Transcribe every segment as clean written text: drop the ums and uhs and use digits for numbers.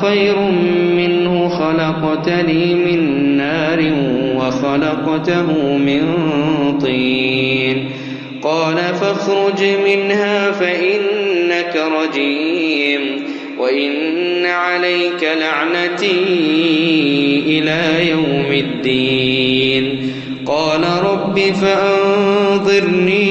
خير منه خلقتني من نار وخلقته من طين قال فاخرج منها فإنك رجيم وإن عليك لعنتي إلى يوم الدين قال رب فأنظرني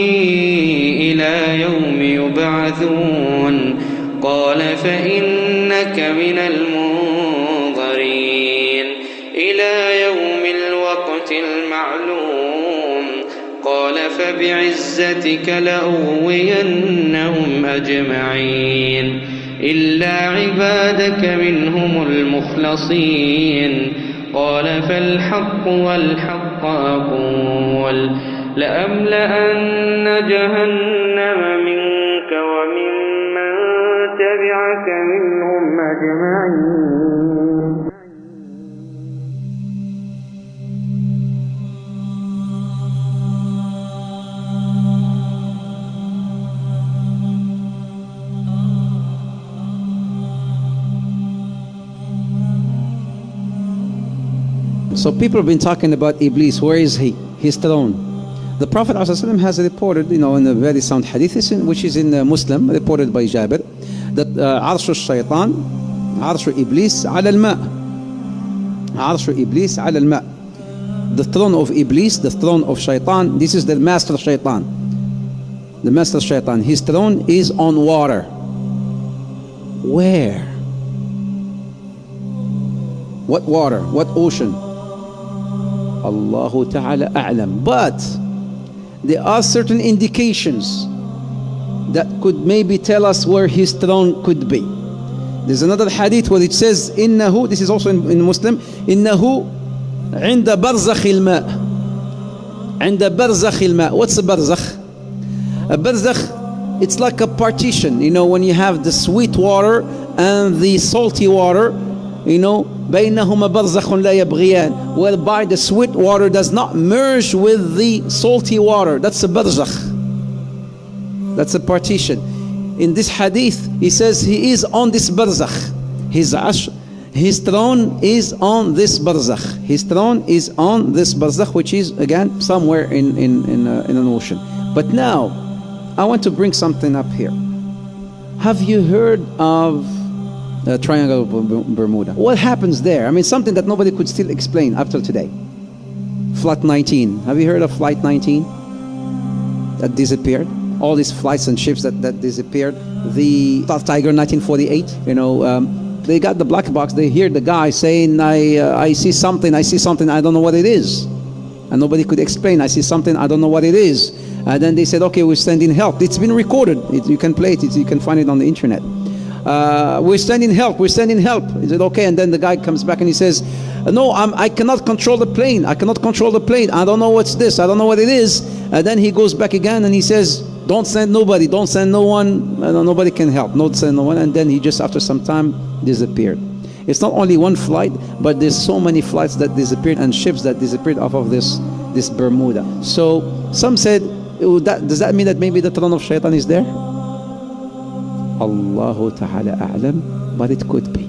إلى يوم يبعثون قال فإنك من المنظرين إلى يوم الوقت المعلوم قال فبعزتك لأغوينهم أجمعين إلا عبادك منهم المخلصين قال فالحق والحق أقول لأملأن جهنم منك وممن تبعك منهم أجمعين. So people have been talking about Iblis. Where is he? His throne. The Prophet ﷺ has reported, in a very sound hadith, which is in Muslim, reported by Jabir, that Arshu Shaitan, Arshu Iblis ala al-ma'. Arshu Iblis ala al-ma'. The throne of Iblis, the throne of Shaitan, this is the master Shaitan. The master Shaitan, his throne is on water. Where? What water? What ocean? Allahu Ta'ala a'lam. But there are certain indications that could maybe tell us where his throne could be. There's another hadith where it says, "Innahu." This is also in Muslim. "Innahu 'inda barzakh al-ma'." 'Inda barzakh al-ma'. What's a barzakh? A barzakh, it's like a partition. When you have the sweet water and the salty water, بينهما برزخ لا يبغيان, whereby the sweet water does not merge with the salty water. That's a barzakh. That's a partition. In this hadith, he says he is on this barzakh. His throne is on this barzakh. His throne is on this barzakh, which is again somewhere in an ocean. But now, I want to bring something up here. Have you heard of Triangle of Bermuda? What happens there? Something that nobody could still explain after today. Flight 19. Have you heard of Flight 19? That disappeared. All these flights and ships that disappeared. The South Tiger 1948. They got the black box. They hear the guy saying, I see something, I don't know what it is. And nobody could explain. I see something, I don't know what it is. And then they said, okay, we're sending help. It's been recorded. You can play it. You can find it on the internet. We're sending help. Is it okay? And then the guy comes back and he says, no, I cannot control the plane. I don't know what's this. I don't know what it is. And then he goes back again and he says, don't send nobody. Don't send no one. Nobody can help. Don't send no one. And then he just, after some time, disappeared. It's not only one flight, but there's so many flights that disappeared and ships that disappeared off of this Bermuda. So some said, does that mean that maybe the throne of Shaitan is there? Allahu Ta'ala a'lam, but it could be.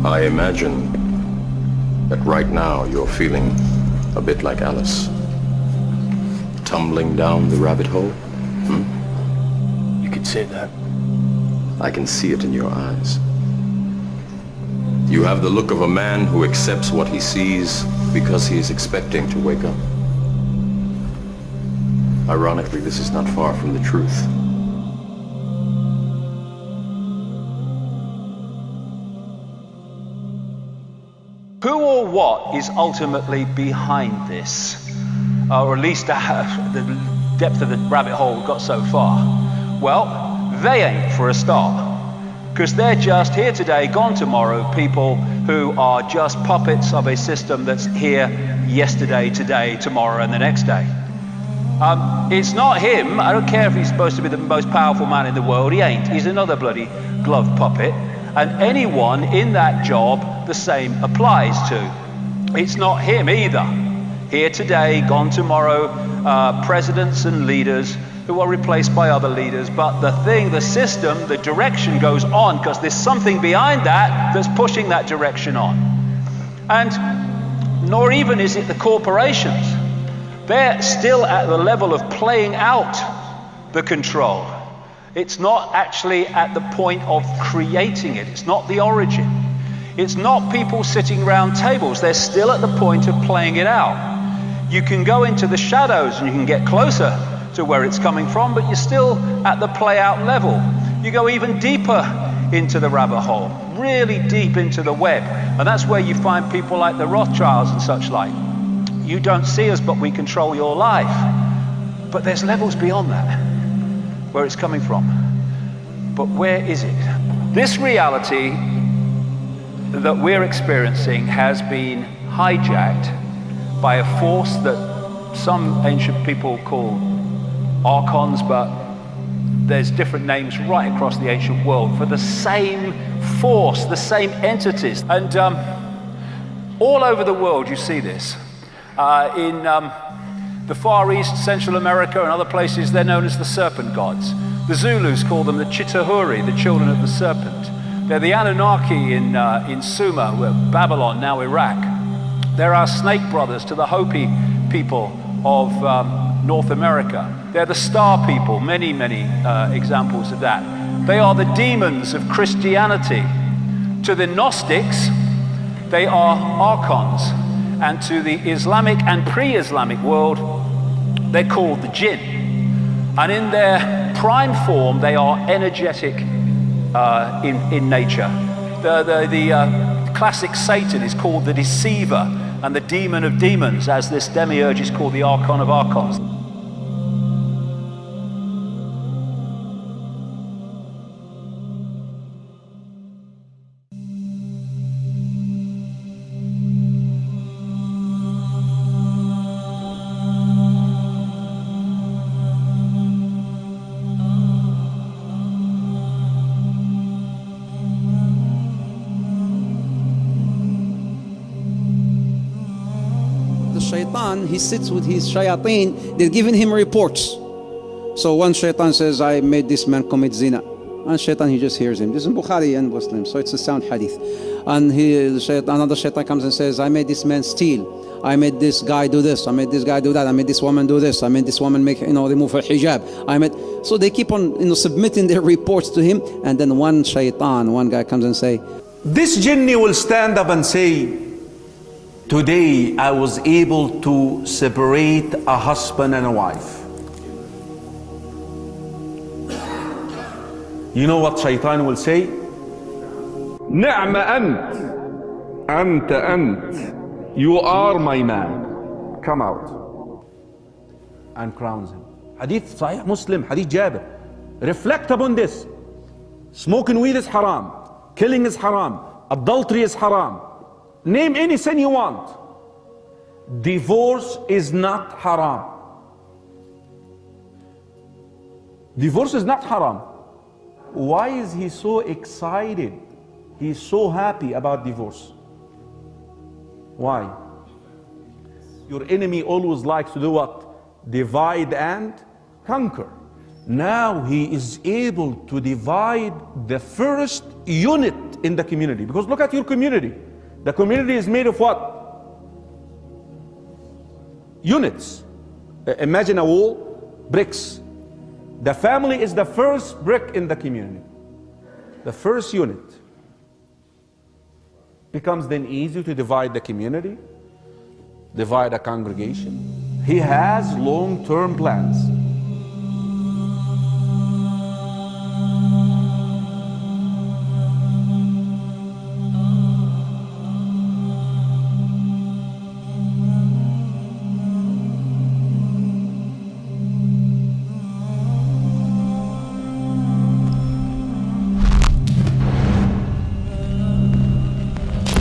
I imagine that right now you're feeling a bit like Alice. Tumbling down the rabbit hole? You could say that. I can see it in your eyes. You have the look of a man who accepts what he sees because he is expecting to wake up. Ironically, this is not far from the truth. Who or what is ultimately behind this? Or at least the depth of the rabbit hole got so far. Well, they ain't for a start. Because they're just here today, gone tomorrow, people who are just puppets of a system that's here yesterday, today, tomorrow, and the next day. It's not him. I don't care if he's supposed to be the most powerful man in the world. He ain't. He's another bloody glove puppet. And anyone in that job, the same applies to. It's not him either. Here today, gone tomorrow, presidents and leaders who are replaced by other leaders. But the thing, the system, the direction goes on because there's something behind that that's pushing that direction on. And nor even is it the corporations. They're still at the level of playing out the control. It's not actually at the point of creating it. It's not the origin. It's not people sitting around tables. They're still at the point of playing it out. You can go into the shadows and you can get closer to where it's coming from, but you're still at the play out level. You go even deeper into the rabbit hole, really deep into the web. And that's where you find people like the Rothschilds and such like. You don't see us, but we control your life. But there's levels beyond that, where it's coming from. But where is it? This reality that we're experiencing has been hijacked by a force that some ancient people call archons, but there's different names right across the ancient world for the same force, the same entities. And all over the world you see this. In the Far East, Central America and other places, they're known as the serpent gods. The Zulus call them the Chitahuri, the children of the serpent. They're the Anunnaki in Sumer, Babylon, now Iraq. They're our snake brothers to the Hopi people of North America. They're the star people, many, many examples of that. They are the demons of Christianity. To the Gnostics, they are archons. And to the Islamic and pre-Islamic world, they're called the jinn. And in their prime form, they are energetic in nature. The classic Satan is called the deceiver and the demon of demons, as this demiurge is called the archon of archons. Shaitan, he sits with his shayateen, they're giving him reports. So one shaitan says, I made this man commit zina. And shaitan, he just hears him. This is in Bukhari and Muslim, so it's a sound hadith. And another shaitan comes and says, I made this man steal. I made this guy do this. I made this guy do that. I made this woman do this. I made this woman make, remove her hijab. So they keep on, submitting their reports to him. And then one guy comes and say, this jinni will stand up and say, today I was able to separate a husband and a wife. You know what shaitan will say? Ni'ma ant. You are my man. Come out. And crowns him. Hadith Sahih Muslim, Hadith Jabir. Reflect upon this. Smoking weed is haram. Killing is haram. Adultery is haram. Name any sin you want. Divorce is not haram. Divorce is not haram. Why is he so excited? He's so happy about divorce. Why? Your enemy always likes to do what? Divide and conquer. Now he is able to divide the first unit in the community. Because look at your community. The community is made of what? Units. Imagine a wall, bricks. The family is the first brick in the community. The first unit. Becomes then easy to divide the community, divide a congregation. He has long-term plans.